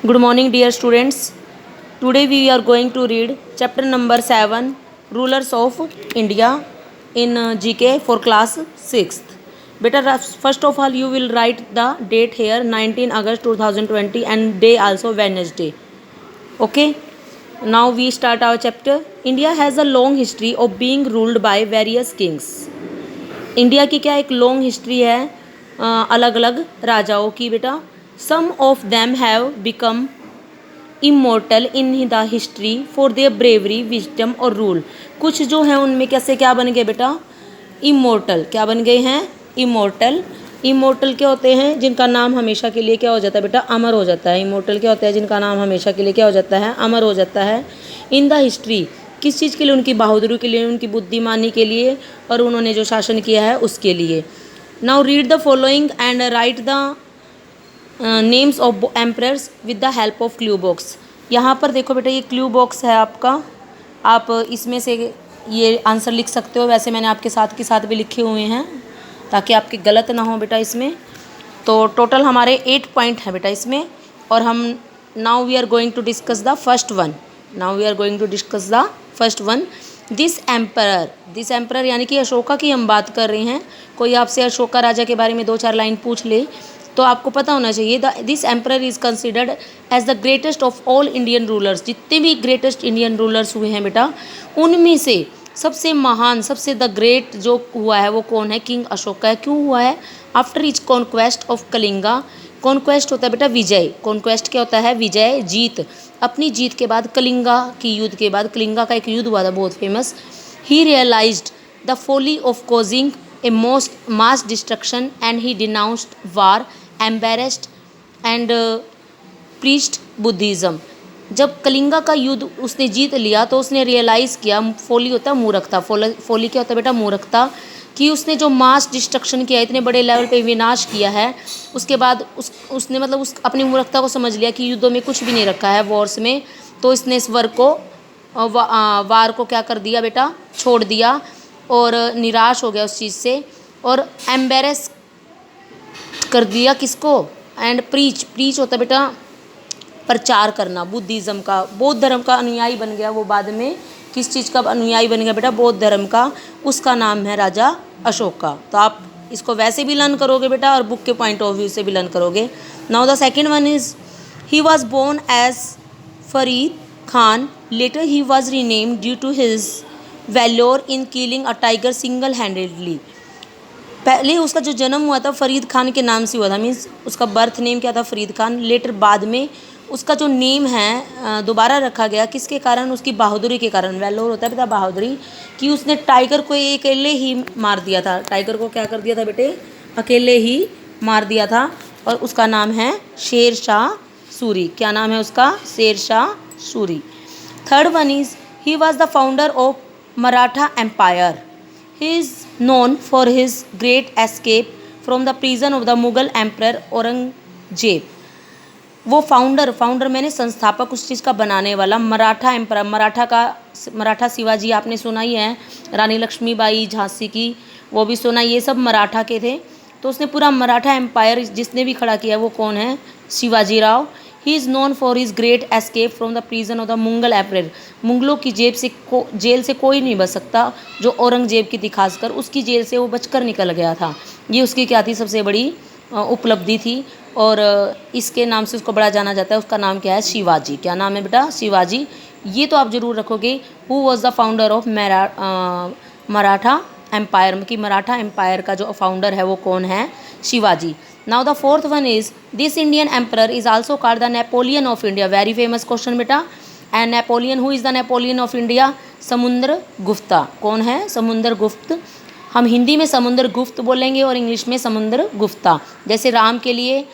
Good morning, dear students. Today we are going to read chapter number 7, Rulers of India in GK for class 6th. Beta, first of all, you will write the date here 19 August 2020 and day also Wednesday. Okay. Now we start our chapter. India has a long history of being ruled by various kings. India की क्या एक long history है अलग अलग राजाओं की बेटा. Some of them have become immortal in the history for their bravery wisdom और रूल. कुछ जो हैं उनमें कैसे क्या बन गए बेटा, इमोर्टल. क्या बन गए हैं, इमोर्टल. इमोर्टल क्या होते हैं, जिनका नाम हमेशा के लिए क्या हो जाता है बेटा, अमर हो जाता है. इमोर्टल क्या होता है, जिनका नाम हमेशा के लिए क्या हो जाता है, अमर हो जाता है. इन द हिस्ट्री, किस चीज़ के लिए, उनकी बहादुरी के लिए, उनकी बुद्धिमानी के लिए और उन्होंने जो शासन किया है उसके लिए. Now read the following and right the names of emperors with the help of clue box. यहाँ पर देखो बेटा, ये क्लू बॉक्स है आपका. आप इसमें से ये आंसर लिख सकते हो. वैसे मैंने आपके साथ के साथ भी लिखे हुए हैं ताकि आपके गलत ना हो बेटा इसमें. तो टोटल हमारे 8 पॉइंट हैं बेटा इसमें. और हम now we are going to discuss the first one. This emperor यानी कि अशोका की हम बात कर रहे हैं. कोई आपसे अशोका राजा के बारे में 2-4 लाइन पूछ ले तो आपको पता होना चाहिए this emperor is considered as the greatest of all Indian rulers. जितने भी ग्रेटेस्ट इंडियन रूलर्स हुए हैं बेटा, उनमें से सबसे महान, सबसे द ग्रेट जो हुआ है वो कौन है, किंग अशोका है. क्यों हुआ है, after is conquest of Kalinga. Conquest होता है बेटा विजय. कॉन्क्वेस्ट क्या होता है, विजय, जीत. अपनी जीत के बाद, कलिंगा की युद्ध के बाद, कलिंगा का एक युद्ध हुआ था बहुत famous. He realised the folly of causing a most mass destruction and he denounced war, embraced and preached Buddhism. जब कलिंगा का युद्ध उसने जीत लिया तो उसने रियलाइज़ किया, फोली होता है मूर्खता. फोली क्या होता है बेटा, मूर्खता. कि उसने जो मास डिस्ट्रक्शन किया, इतने बड़े लेवल पे विनाश किया है, उसके बाद उसने मतलब उस अपनी मूर्खता को समझ लिया कि युद्धों में कुछ भी नहीं रखा है, वॉर्स में. तो इसने इस वर्क को वार को क्या कर दिया बेटा, छोड़ दिया और निराश हो गया उस चीज़ से. और एम्बेरेस कर दिया किसको, एंड प्रीच होता बेटा प्रचार करना, बुद्धिज़्म का, बौद्ध धर्म का अनुयायी बन गया वो. बाद में किस चीज़ का अनुयायी बन गया बेटा, बौद्ध धर्म का. उसका नाम है राजा अशोका. तो आप इसको वैसे भी लर्न करोगे बेटा और बुक के पॉइंट ऑफ व्यू से भी लर्न करोगे. Now the second one is he was born as Farid Khan. Later he was renamed due to his valour in killing a tiger single handedly. पहले उसका जो जन्म हुआ था फरीद खान के नाम से हुआ था, मीन्स उसका बर्थ नेम क्या था, फरीद खान. लेटर बाद में उसका जो नेम है दोबारा रखा गया, किसके कारण, उसकी बहादुरी के कारण. वैलोर होता है बेटा बहादुरी, कि उसने टाइगर को अकेले ही मार दिया था. टाइगर को क्या कर दिया था बेटे, अकेले ही मार दिया था. और उसका नाम है शेर शाह सूरी. क्या नाम है उसका, Sher Shah Suri. Third one is he was the founder of Maratha empire. He is known for his great escape from the prison of the Mughal Emperor Aurangzeb. वो फाउंडर मैंने संस्थापक, उस चीज़ का बनाने वाला, मराठा एम्पर, मराठा शिवाजी आपने सुना ही है, रानी लक्ष्मीबाई झांसी की वो भी सुना, ये सब मराठा के थे. तो उसने पूरा मराठा एम्पायर जिसने भी खड़ा किया वो कौन है, Shivaji Rao. He is known for his great escape from the prison of the Mughal emperor. मुगलों की जेल से कोई नहीं बच सकता, जो औरंगजेब की थी खासकर, उसकी जेल से वो बचकर निकल गया था. ये उसकी क्या थी, सबसे बड़ी उपलब्धि थी. और इसके नाम से उसको बड़ा जाना जाता है. उसका नाम क्या है, शिवाजी. क्या नाम है बेटा, शिवाजी. ये तो आप जरूर रखोगे. Who was the founder of Maratha empire, कि मराठा एम्पायर का जो फाउंडर है वो कौन है, Shivaji. Now the fourth one is this Indian emperor is also called the Napoleon of India. Very famous question बेटा. And Napoleon, who is the Napoleon of India, Samudra Gupta. कौन है, समुद्र गुप्त. हम हिंदी में समुद्र गुप्त बोलेंगे और इंग्लिश में समुद्र गुप्ता. जैसे राम के लिए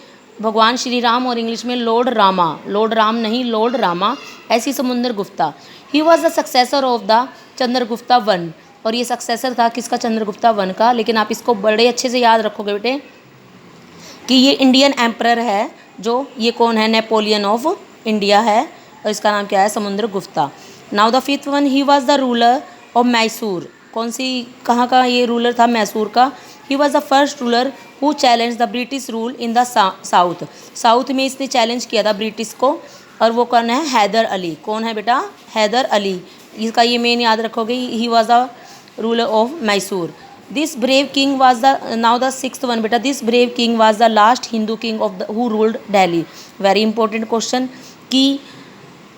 भगवान श्री राम और इंग्लिश में लॉर्ड रामा, लॉर्ड राम नहीं, लॉर्ड रामा. ऐसी समुद्र गुप्ता. ही was the successor of the Chandragupta one. और ये सक्सेसर था किसका, चंद्रगुप्ता वन का. लेकिन आप इसको बड़े अच्छे से याद रखोगे बेटे कि ये इंडियन एम्परर है, जो ये कौन है, नेपोलियन ऑफ इंडिया है. और इसका नाम क्या है, समुद्र Gupta. Now the fifth one, he was the ruler of Mysore. कौन सी, कहाँ का ये रूलर था, मैसूर का. ही was the first ruler who challenge the British rule in the south. South में इसने चैलेंज किया था ब्रिटिश को, और वो कौन है? हैदर अली। कौन है बेटा? हैदर अली। इसका ये मेन याद रखोगे, he was the ruler of Mysore. This brave king was the, now the sixth one बेटा, this brave king was the last Hindu king of the who ruled Delhi. Very important question, कि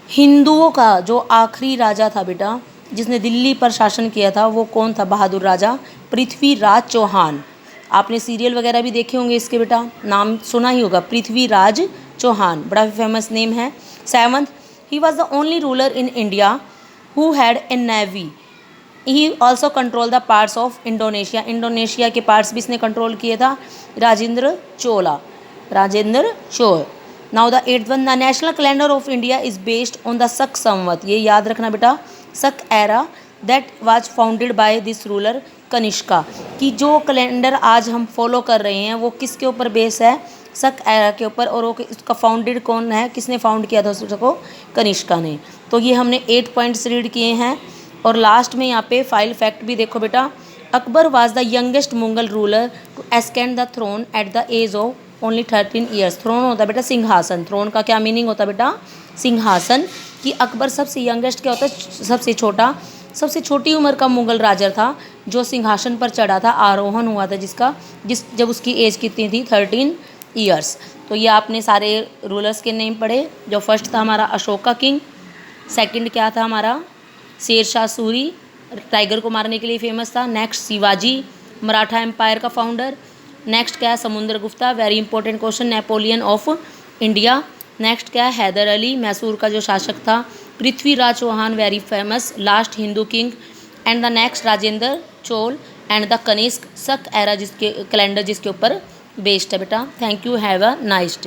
हिंदुओं का जो आखिरी राजा था बेटा, जिसने दिल्ली पर शासन किया था, वो कौन था? बहादुर राजा पृथ्वीराज चौहान। आपने सीरियल वगैरह भी देखे होंगे इसके बेटा, नाम सुना ही होगा, पृथ्वीराज चौहान, बड़ा फेमस नेम है। Seventh, he was the only ruler in India who had a navy. He also control the parts of Indonesia. Indonesia के पार्ट्स भी इसने कंट्रोल किए था। Rajendra Chola, Rajendra Chol. Now the eighth one, the national calendar of India is based on the Saka Samvat. ये याद रखना बेटा, Saka era that was founded by this ruler Kanishka. कि जो कैलेंडर आज हम फॉलो कर रहे हैं वो किसके ऊपर बेस है? शक एरा के ऊपर। और वो इसका फाउंडेड कौन है? किसने फाउंड किया था उसको? कनिष्का ने। तो ये हमने 8 पॉइंट्स रीड किए हैं। और लास्ट में यहाँ पे फाइल फैक्ट भी देखो बेटा, Akbar was the youngest Mughal ruler to ascend the throne at the age of only 13 years. Throne होता है बेटा सिंहासन। थ्रोन का क्या मीनिंग होता है बेटा? सिंहासन। कि अकबर सबसे यंगेस्ट क्या होता है? सबसे छोटा, सबसे छोटी उम्र का मुगल राजा था जो सिंहासन पर चढ़ा था, आरोहण हुआ था जिसका, जब उसकी एज कितनी थी? 13 ईयर्स। तो ये आपने सारे रूलर्स के नेम पढ़े। जो फर्स्ट था हमारा अशोका किंग, सेकंड क्या था हमारा? शेरशाह सूरी, टाइगर को मारने के लिए फेमस था। नेक्स्ट शिवाजी, मराठा एम्पायर का फाउंडर। नेक्स्ट क्या है? Samudragupta, very important question, Napoleon of India. Next क्या है? हैदर अली, मैसूर का जो शासक था। Prithviraj Chauhan, very famous last Hindu king. And the next Rajendra Chola and the Kanishka Shaka era, जिसके कैलेंडर जिसके ऊपर बेस्ड है बेटा। Thank you, have a nice day.